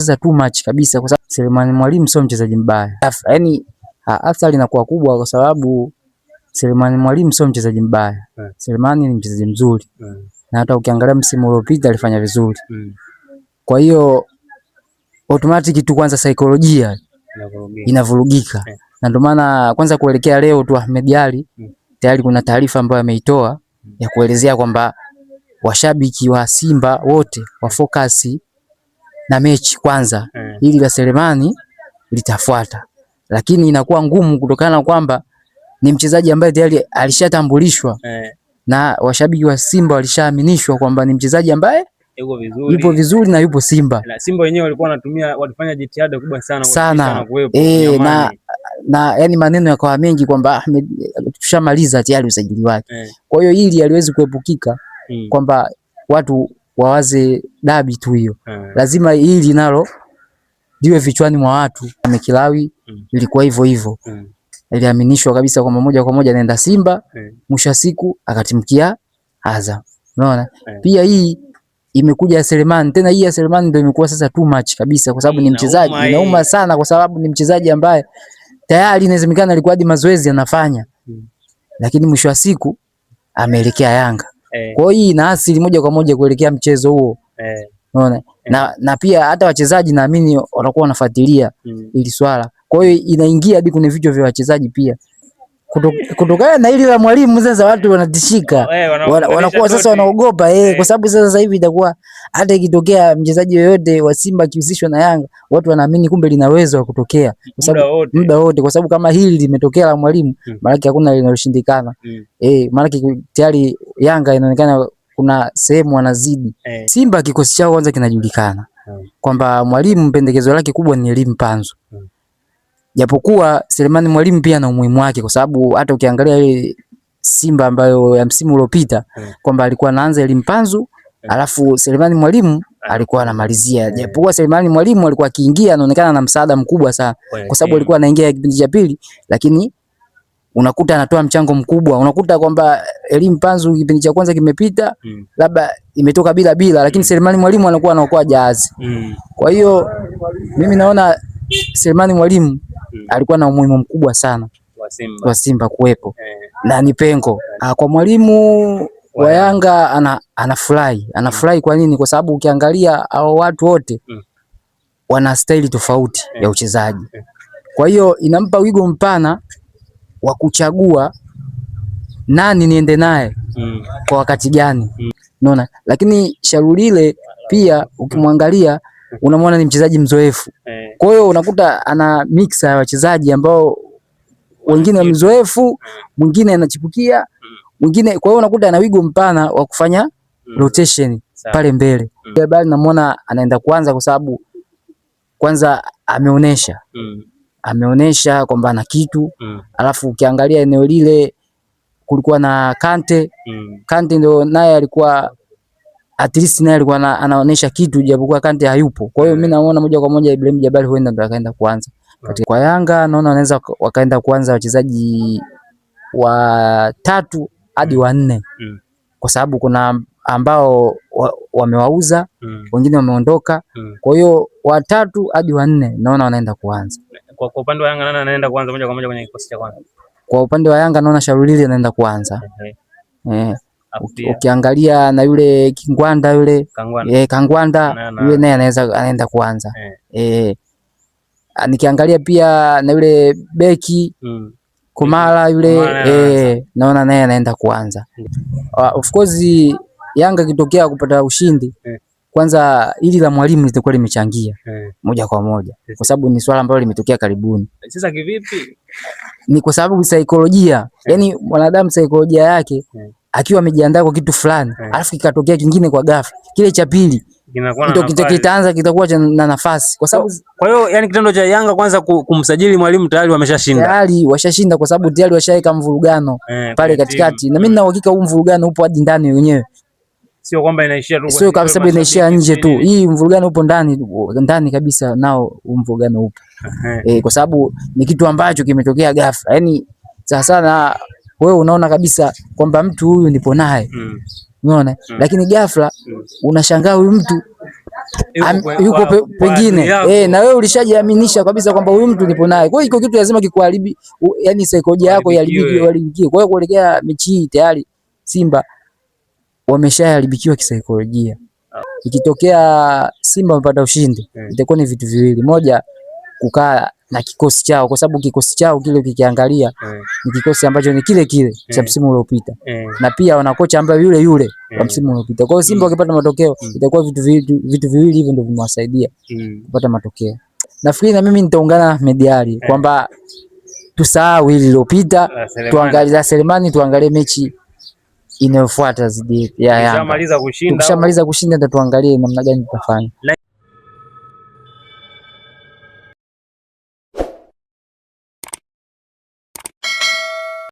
sasa too much kabisa, kwa sababu Selemani Mwalimu sio mchezaji mbaya. Yaani athari inakuwa kubwa kwa sababu Selemani Mwalimu sio mchezaji mbaya. Selemani ni mchezaji mzuri. Na hata ukiangalia msimu uliopita alifanya vizuri. Kwa hiyo automatic tu kwanza saikolojia inavurugika. Na ndio maana kwanza kuelekea leo tu Ahmed Ally tayari kuna taarifa ambayo ameitoa ya kuelezea kwamba washabiki wa Simba wote wafocus na mechi kwanza, ili la Selemani litafuata. Lakini inakuwa ngumu kutokana na kwamba ni mchezaji ambaye tayari alishatambulishwa na washabiki wa Simba walishaaminishwa kwamba ni mchezaji ambaye yupo vizuri na yupo Simba. Na Simba wenyewe walifanya jitihada kubwa sana na yani maneno yakawa mengi kwamba Ahmed tushamaliza tayari usajili wake. Kwa hiyo hili haliwezi kuepukika kwamba watu wawaze dabi tu hiyo. Lazima hili nalo liwe vichwani mwa watu. Amekilawi ilikuwa hivyo hivyo. Iliaminishwa kabisa kwamba moja kwa moja anaenda Simba, mwisho wa siku akatimkia Azam. Unaona? Pia hii imekuja ya Selemani. Tena hii ya Selemani ndio imekuwa sasa too much kabisa, kwa sababu ni mchezaji, inauma sana kwa sababu ni mchezaji ambaye tayari inawezekana alikuwa hadi mazoezi anafanya. Lakini mwisho wa siku ameelekea Yanga. Kwa hiyo hii ina asili moja kwa moja kuelekea mchezo huo. Unaona? Na pia hata wachezaji naamini watakuwa wanafuatilia ili swala. Kwa hiyo inaingia hadi kwenye vichwa vya wachezaji pia. Kutokana na hili la Mwalimu sasa watu wanatishika. Wanakuwa sasa wanaogopa kwa sababu sasa hivi itakuwa hata ikitokea mchezaji yoyote wa Simba akihusishwa na Yanga, watu wanaamini kumbe lina uwezo wa kutokea kwa sababu muda wote, kwa sababu kama hili limetokea la Mwalimu, maana hakuna linaloshindikana. Maana tayari Yanga inaonekana kuna sehemu wanazidi. Simba kikosi chao kwanza kinajulikana kwamba Mwalimu pendekezo lake kubwa ni Elie Mpanzu. Japokuwa Selemani Mwalimu pia na umuhimu wake, kwa sababu hata ukiangalia ile Simba ambayo ya msimu uliopita kwamba alikuwa anaanza Elie Mpanzu alafu Selemani Mwalimu alikuwa anamalizia. Japokuwa Selemani Mwalimu alikuwa akiingia anaonekana na msaada mkubwa sana, kwa sababu alikuwa anaingia kipindi cha pili, lakini unakuta anatoa mchango mkubwa. Unakuta kwamba Elie Mpanzu kipindi cha kwanza kimepita labda imetoka bila, lakini Selemani Mwalimu anakuwa anaokoa jahazi. Kwa hiyo mimi naona Selemani Mwalimu alikuwa na umuhimu mkubwa sana wa Simba kuwepo. Na ni pengo. Kwa Mwalimu wa Yanga anafurahi kwa nini? Kwa sababu ukiangalia hao watu wote wana staili tofauti ya uchezaji. Kwa hiyo inampa wigo mpana wa kuchagua nani niende naye kwa wakati gani. Unaona? Lakini Shalulile pia ukimwangalia unamwona ni mchezaji mzoefu. Kwa hiyo unakuta ana mixa ya wachezaji ambao wengine mzoefu, mwingine anachipukia, mwingine. Kwa hiyo unakuta ana wigo mpana wa kufanya rotation pale mbele. Bali namuona anaenda kuanza kwa sababu kwanza ameonesha kwamba ana kitu. Alafu ukiangalia eneo lile kulikuwa na Kante ndio naye alikuwa at least naye alikuwa anaonesha kitu, japokuwa Kante hayupo. Kwa hiyo mimi naona moja kwa moja Ibrahim Jabari huenda ndo akaenda kuanza. Kwa Yanga naona wanaweza wakaenda kuanza wachezaji wa 3 hadi wa 4. Kwa sababu kuna ambao wamewauza, wengine wameondoka. Kwa hiyo wa 3 hadi wa 4 naona wanaenda kuanza. Kwa upande wa Yanga nani anaenda kuanza moja kwa moja kwenye kikosi cha kwanza? Kwa upande wa Yanga naona Shalulile anaenda kuanza. Ukiangalia na yule Kangwanda yule Kangwanda yule naye anaenda kuanza. Nikiangalia pia na yule beki Kumala yule naona naye anaenda kuanza. Of course Yanga kitokea kupata ushindi kwanza, ili la Mwalimu litakuwa limechangia moja kwa moja, kwa sababu ni swala ambalo limetokea karibuni. Sasa kivipi? Ni kwa sababu saikolojia, yani mwanadamu saikolojia yake akiwa amejiandaa kwa kitu fulani alafu kikatokea kingine kwa ghafla, kile cha pili ndio kitaanza kitakuwa na nafasi, kwa sababu kwa hiyo yani kitendo cha Yanga kwanza kumsajili Mwalimu tayari wameshashinda. Tayari washashinda kwa sababu tayari washaweka mvurugano pale katikati. Na mimi nina uhakika huu mvurugano upo hadi ndani wenyewe. Sio kwamba inaishia tu. Sio kabisa inaishia nje tu. Hii mvurugano upo ndani kabisa, nao mvurugano upo. Kwa sababu ni kitu ambacho kimetokea ghafla. Yaani sana wewe unaona kabisa kwamba mtu huyu nipo naye. Unaona? Lakini ghafla unashangaa huyu mtu yuko pengine na wewe ulishajiaminisha kabisa kwamba huyu mtu nipo naye. Kwa hiyo iko kitu lazima kikuharibi, yani saikolojia yako iharibikie. Kwa hiyo kuelekea mechi hii tayari Simba wameshaharibikiwa kisaikolojia. Ikitokea Simba wamepata ushindi, itakuwa ni vitu viwili. Moja, kukaa na kikosi chao, kwa sababu kikosi chao kile ukikiangalia ni kikosi ambacho ni kile kile cha msimu uliopita, na pia wana kocha ambaye yule yule wa msimu uliopita. Kwa hiyo Simba wakipata matokeo itakuwa vitu viwili hivyo ndio vimewasaidia kupata matokeo. Nafikiri na mimi nitaungana Mediali kwamba tusahau hili lililopita, tuangalie Selemani, tuangalie mechi inayofuata zidi ya Yanga. Tukishamaliza kushinda ndio tuangalie namna gani tutafanya.